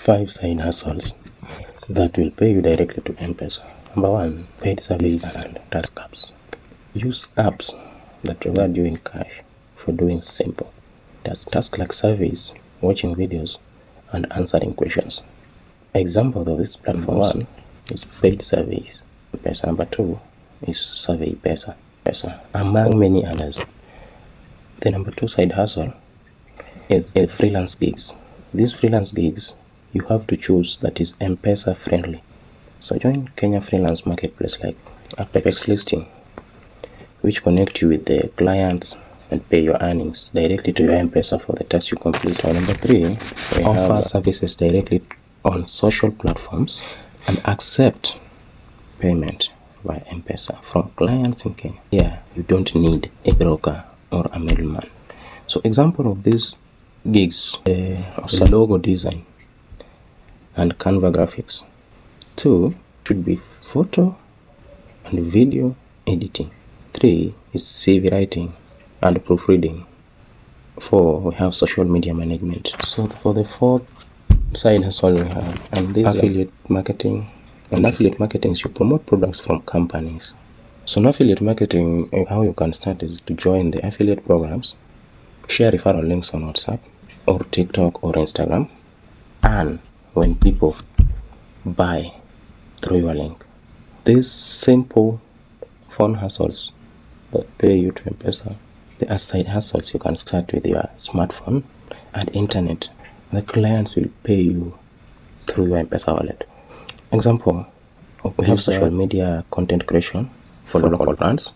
5 side hustles that will pay you directly to M-Pesa. Number 1, paid service and task apps. Use apps that reward you in cash for doing simple tasks like surveys, watching videos, and answering questions. Examples of this platform: 1 is paid surveys, M-Pesa. Number 2 is survey Pesa, among many others. The number 2 side hustle is freelance gigs. These freelance gigs, you have to choose that is M-Pesa friendly. So join Kenya freelance marketplace like Apex Listing, which connect you with the clients and pay your earnings directly to your M-Pesa for the tasks you complete. So number 3, we offer services directly on social platforms and accept payment by M-Pesa from clients in Kenya. Here, you don't need a broker or a middleman. So example of these gigs, logo design and Canva graphics. 2 should be photo and video editing. 3 is CV writing and proofreading. 4, we have social media management. So for the 4th side hustle we have, and this affiliate marketing. And affiliate marketing, you promote products from companies. So in affiliate marketing, how you can start is to join the affiliate programs, share referral links on WhatsApp or TikTok or Instagram, and when people buy through your link. These simple phone hustles that pay you to M-Pesa, they are side hustles you can start with your smartphone and internet. The clients will pay you through your M-Pesa wallet. Example, we have social media content creation for local brands,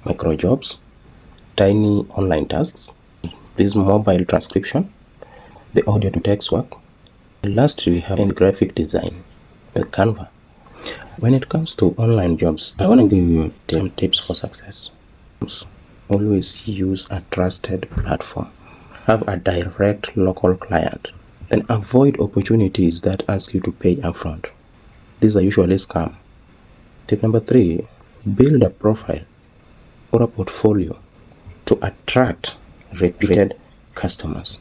micro jobs, tiny online tasks, this mobile transcription, the audio to text work. Lastly, we have the graphic design with Canva. When it comes to online jobs, I want to give you 10 tips for success. Always use a trusted platform. Have a direct local client. And avoid opportunities that ask you to pay upfront. These are usually scam. Tip number 3, build a profile or a portfolio to attract repeated customers.